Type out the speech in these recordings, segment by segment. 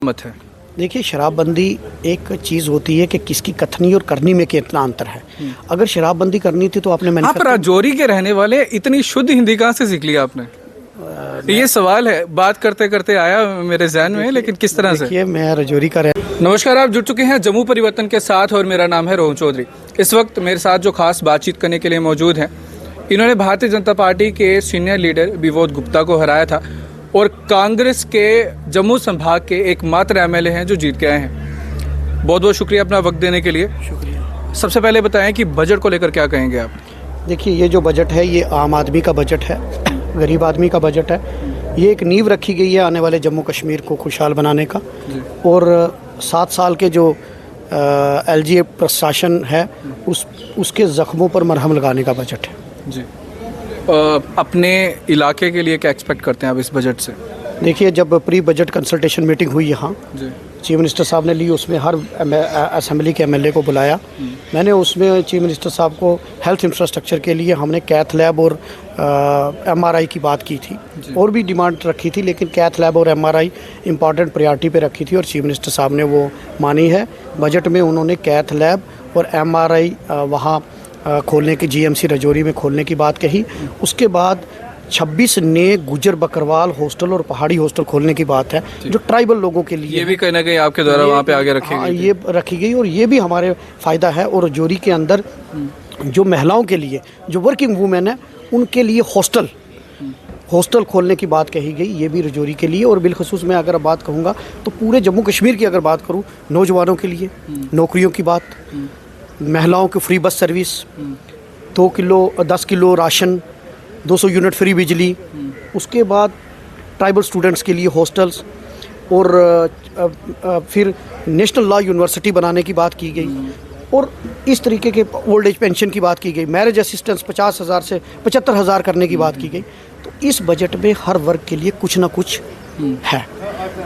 मत है। देखिए, शराबबंदी एक चीज़ होती है कि किसकी कथनी और करनी में कितना अंतर है। अगर शराबबंदी करनी थी तो आपने आप राजौरी के रहने वाले, इतनी शुद्ध हिंदी कहाँ से सीख लिया आपने? ये सवाल है, बात करते करते आया मेरे ज़हन में, लेकिन किस तरह से? देखिए, मैं राजौरी का नमस्कार, आप जुड़ चुके हैं जम्मू परिवर्तन के साथ और मेरा नाम है रोहन चौधरी। इस वक्त मेरे साथ जो खास बातचीत करने के लिए मौजूद हैं, इन्होंने भारतीय जनता पार्टी के सीनियर लीडर विबोध गुप्ता को हराया था और कांग्रेस के जम्मू संभाग के एकमात्र एमएलए हैं जो जीत के आए हैं। बहुत बहुत शुक्रिया अपना वक्त देने के लिए। शुक्रिया। सबसे पहले बताएं कि बजट को लेकर क्या कहेंगे आप? देखिए, ये जो बजट है ये आम आदमी का बजट है, गरीब आदमी का बजट है। ये एक नींव रखी गई है आने वाले जम्मू कश्मीर को खुशहाल बनाने का। और 7 साल के जो एलजीए प्रशासन है उसके ज़ख्मों पर मरहम लगाने का बजट है जी। अपने इलाके के लिए क्या एक्सपेक्ट करते हैं आप इस बजट से? देखिए, जब प्री बजट कंसल्टेशन मीटिंग हुई यहाँ, चीफ मिनिस्टर साहब ने ली, उसमें हर असेंबली के एमएलए को बुलाया। मैंने उसमें चीफ मिनिस्टर साहब को हेल्थ इंफ्रास्ट्रक्चर के लिए हमने कैथ लैब और एमआरआई की बात की थी, और भी डिमांड रखी थी, लेकिन कैथ लैब और एमआरआई इंपॉर्टेंट प्रायोरिटी पे रखी थी और चीफ मिनिस्टर साहब ने वो मानी है। बजट में उन्होंने कैथ लैब और एमआरआई वहाँ खोलने की, जीएमसी राजौरी में खोलने की बात कही। उसके बाद 26 नए गुजर बकरवाल हॉस्टल और पहाड़ी हॉस्टल खोलने की बात है, जो ट्राइबल लोगों के लिए। ये भी कहीं ना कहीं आपके द्वारा वहाँ पे आगे रखी गई। ये रखी गई और ये भी हमारे फ़ायदा है। और राजौरी के अंदर जो महिलाओं के लिए, जो वर्किंग वूमेन है, उनके लिए हॉस्टल खोलने की बात कही गई, ये भी राजौरी के लिए। और बिलखसूस मैं अगर बात कहूँगा तो पूरे जम्मू कश्मीर की अगर बात करूँ, नौजवानों के लिए नौकरियों की बात, महिलाओं की free bus service, 10 kilo ration, 200 unit free बिजली, उसके बाद ट्राइबल स्टूडेंट्स के लिए हॉस्टल्स, और फिर नेशनल लॉ यूनिवर्सिटी बनाने की बात की गई, और इस तरीके के ओल्ड एज पेंशन की बात की गई, मैरिज असिस्टेंस 50,000 से 75,000 करने की बात की गई। तो इस बजट में हर वर्ग के लिए कुछ ना कुछ है।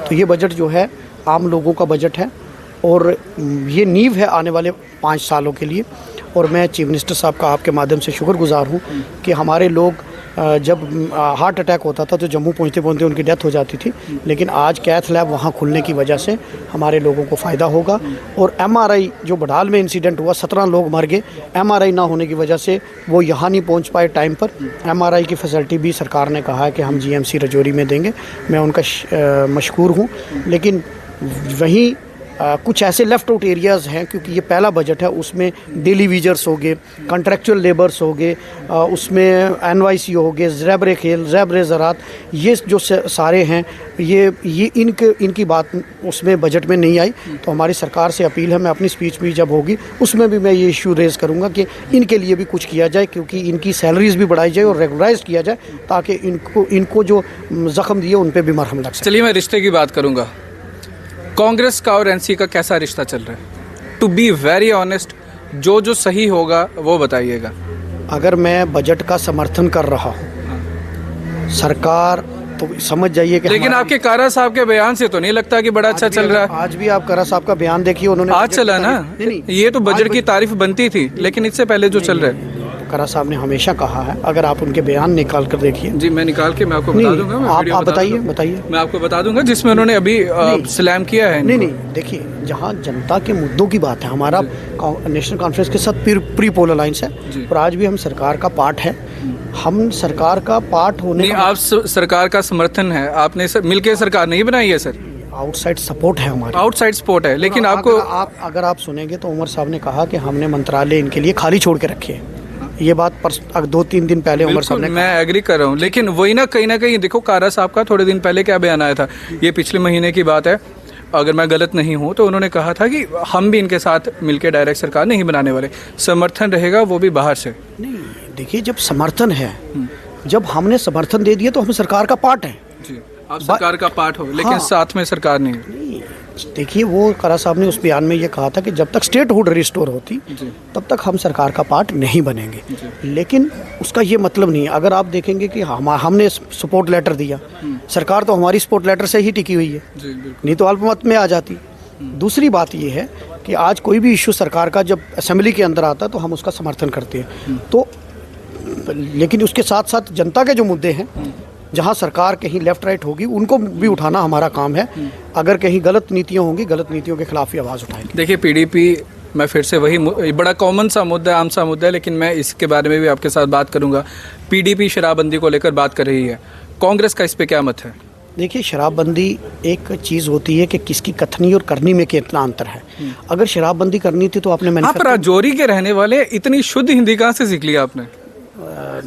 तो ये बजट जो है आम लोगों का बजट है और ये नींव है आने वाले 5 सालों के लिए। और मैं चीफ मिनिस्टर साहब का आपके माध्यम से शुक्रगुजार हूँ कि हमारे लोग जब हार्ट अटैक होता था तो जम्मू पहुँचते पहुँचते उनकी डेथ हो जाती थी, लेकिन आज कैथ लैब वहाँ खुलने की वजह से हमारे लोगों को फ़ायदा होगा। और एमआरआई जो बड़ाल में इंसिडेंट हुआ, 17 लोग मर गए एमआरआई ना होने की वजह से, वो यहाँ नहीं पहुँच पाए टाइम पर। एमआरआई की फैसिलिटी भी सरकार ने कहा है कि हम जीएमसी राजौरी में देंगे, मैं उनका मशकूर हूँ। लेकिन वहीं कुछ ऐसे लेफ़्ट आउट एरियाज़ हैं, क्योंकि ये पहला बजट है, उसमें डेली वीजर्स हो गए, कॉन्ट्रेक्चुअल लेबर्स हो गए, उसमें एनवाईसी हो गए, ज़ेब्रे खेल, ज़ेब्रे ज़रात, ये जो सारे हैं, ये इनकी बात उसमें बजट में नहीं आई। तो हमारी सरकार से अपील है, मैं अपनी स्पीच भी जब होगी उसमें भी मैं ये इशू रेज़ करूँगा कि इनके लिए भी कुछ किया जाए, क्योंकि इनकी सैलरीज़ भी बढ़ाई जाए और रेगुलराइज किया जाए, ताकि इनको जो ज़ख्म दिए उन पर भी मरहम लग सके। चलिए, मैं रिश्ते की बात करूँगा। कांग्रेस का और एनसी का कैसा रिश्ता चल रहा है? टू बी वेरी ऑनेस्ट, जो सही होगा वो बताइएगा। अगर मैं बजट का समर्थन कर रहा हूँ, सरकार तो समझ जाइए कि, लेकिन आपके कारा साहब के बयान से तो नहीं लगता कि बड़ा अच्छा चल रहा है। आज भी आप कारा साहब का बयान देखिए, उन्होंने आज चला ना, ये तो बजट की तारीफ बनती थी, लेकिन इससे पहले जो चल रहा है, कारा साहब ने हमेशा कहा है, अगर आप उनके बयान निकाल कर देखिए। जी, मैं निकाल के मैं आपको बता दूंगा। आप बताइए मैं आपको बता दूंगा, जिसमें उन्होंने अभी सलाम किया है। नहीं, देखिए, जहाँ जनता के मुद्दों की बात है, हमारा नेशनल कॉन्फ्रेंस के साथ प्री पोल अलायंस है, और आज भी हम सरकार का पार्ट है। हम सरकार का पार्ट होने आप सरकार का समर्थन है, आपने मिलकर सरकार नहीं बनाई है सर। आउटसाइड सपोर्ट है हमारा, आउटसाइड सपोर्ट है, लेकिन आपको अगर आप सुनेंगे तो उमर साहब ने कहा कि हमने मंत्रालय इनके लिए खाली छोड़ के रखे हैं। ये बात 2-3 दिन पहले उमर साहब ने, मैं एग्री कर रहा हूँ, लेकिन वही ना कहीं देखो, कारा साहब का थोड़े दिन पहले क्या बयान आया था, ये पिछले महीने की बात है, अगर मैं गलत नहीं हूँ तो उन्होंने कहा था कि हम भी इनके साथ मिलकर डायरेक्ट सरकार नहीं बनाने वाले, समर्थन रहेगा वो भी बाहर से। नहीं, देखिए, जब समर्थन है, जब हमने समर्थन दे दिया तो हम सरकार का पार्ट है। जी, आप सरकार का पार्ट हो, लेकिन साथ में सरकार नहीं। देखिए, वो कारा साहब ने उस बयान में ये कहा था कि जब तक स्टेटहुड रिस्टोर होती तब तक हम सरकार का पार्ट नहीं बनेंगे। लेकिन उसका ये मतलब नहीं है, अगर आप देखेंगे कि हमने सपोर्ट लेटर दिया, सरकार तो हमारी सपोर्ट लेटर से ही टिकी हुई है, नहीं तो अल्पमत में आ जाती। दूसरी बात ये है कि आज कोई भी इशू सरकार का जब असेंबली के अंदर आता है तो हम उसका समर्थन करते हैं, तो लेकिन उसके साथ साथ जनता के जो मुद्दे हैं जहाँ सरकार कहीं लेफ्ट राइट होगी उनको भी उठाना हमारा काम है। अगर कहीं गलत नीतियाँ होंगी, गलत नीतियों के खिलाफ ही आवाज़ उठाएंगे। देखिए पीडीपी, मैं फिर से वही बड़ा कॉमन सा मुद्दा है, आम सा मुद्दा है, लेकिन मैं इसके बारे में भी आपके साथ बात करूंगा। पीडीपी शराबबंदी को लेकर बात कर रही है, कांग्रेस का इस पे क्या मत है? देखिए, शराबबंदी एक चीज़ होती है कि किसकी कथनी और करनी में कितना अंतर है। अगर शराबबंदी करनी थी तो आपने आप राजौरी के रहने वाले, इतनी शुद्ध हिंदी कहाँ से सीख लिया आपने?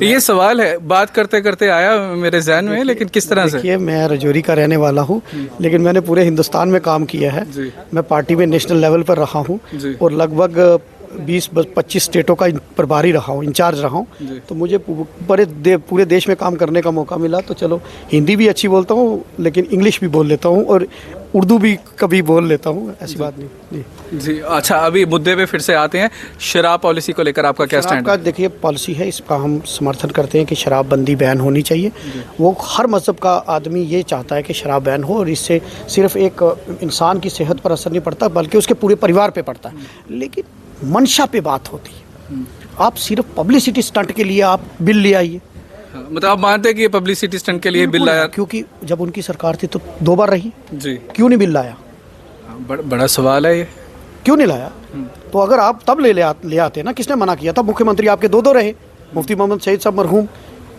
ये सवाल है, बात करते करते आया मेरे ज़हन में, लेकिन किस तरह से? देखिए, मैं राजौरी का रहने वाला हूँ, लेकिन मैंने पूरे हिंदुस्तान में काम किया है। मैं पार्टी में नेशनल लेवल पर रहा हूँ और लगभग 20-25 स्टेटों का प्रभारी रहा हूँ, इंचार्ज रहा हूँ। तो मुझे पूरे देश में काम करने का मौका मिला। तो चलो, हिंदी भी अच्छी बोलता हूँ, लेकिन इंग्लिश भी बोल लेता हूँ और उर्दू भी कभी बोल लेता हूँ, ऐसी बात नहीं। जी अच्छा, अभी मुद्दे पे फिर से आते हैं। शराब पॉलिसी को लेकर आपका क्या स्टैंड है? देखिए, पॉलिसी है, इसका हम समर्थन करते हैं कि शराबबंदी बैन होनी चाहिए। वो हर मज़हब का आदमी ये चाहता है कि शराब बैन हो, और इससे सिर्फ एक इंसान की सेहत पर असर नहीं पड़ता, बल्कि उसके पूरे परिवार पे पड़ता है। लेकिन मंशा पे बात होती है। आप सिर्फ पब्लिसिटी स्टंट के लिए आप बिल ले आइए। मतलब आप मानते हैं कि ये पब्लिसिटी स्टंट के लिए बिल लाया? क्योंकि जब उनकी सरकार थी तो 2 बार रही जी, क्यों नहीं बिल लाया? बड़ा सवाल है ये, क्यों नहीं लाया? तो अगर आप तब ले आते ना, किसने मना किया था? मुख्यमंत्री आपके 2 रहे, मुफ्ती मोहम्मद सईद साहब मरहूम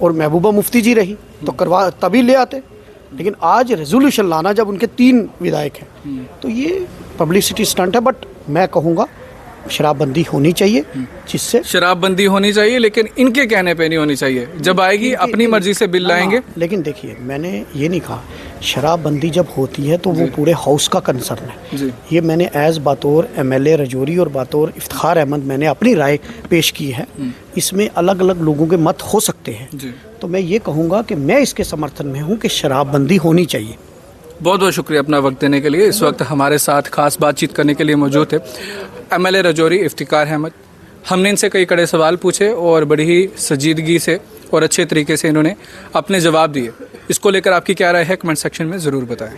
और महबूबा मुफ्ती जी रही, तो करवा तभी ले आते। लेकिन आज रेजोल्यूशन लाना, जब उनके 3 विधायक हैं, तो ये पब्लिसिटी स्टंट है। बट मैं कहूँगा शराबबंदी होनी चाहिए, जिससे शराबबंदी होनी चाहिए, लेकिन इनके कहने पे नहीं होनी चाहिए। जब आएगी अपनी मर्जी से बिल लाएंगे। लेकिन देखिए, मैंने ये नहीं कहा, शराबबंदी जब होती है तो वो पूरे हाउस का कंसर्न है जी। ये मैंने एज बतौर एमएलए राजौरी और बतौर इफ्तिखार अहमद मैंने अपनी राय पेश की है। इसमें अलग अलग लोगों के मत हो सकते हैं जी। तो मैं ये कहूँगा कि मैं इसके समर्थन में हूँ कि शराबबंदी होनी चाहिए। बहुत बहुत शुक्रिया अपना वक्त देने के लिए। इस वक्त हमारे साथ खास बातचीत करने के लिए मौजूद थे एमएलए राजौरी इफ्तिखार अहमद। हमने इनसे कई कड़े सवाल पूछे और बड़ी ही संजीदगी से और अच्छे तरीके से इन्होंने अपने जवाब दिए। इसको लेकर आपकी क्या राय है, कमेंट सेक्शन में ज़रूर बताएं।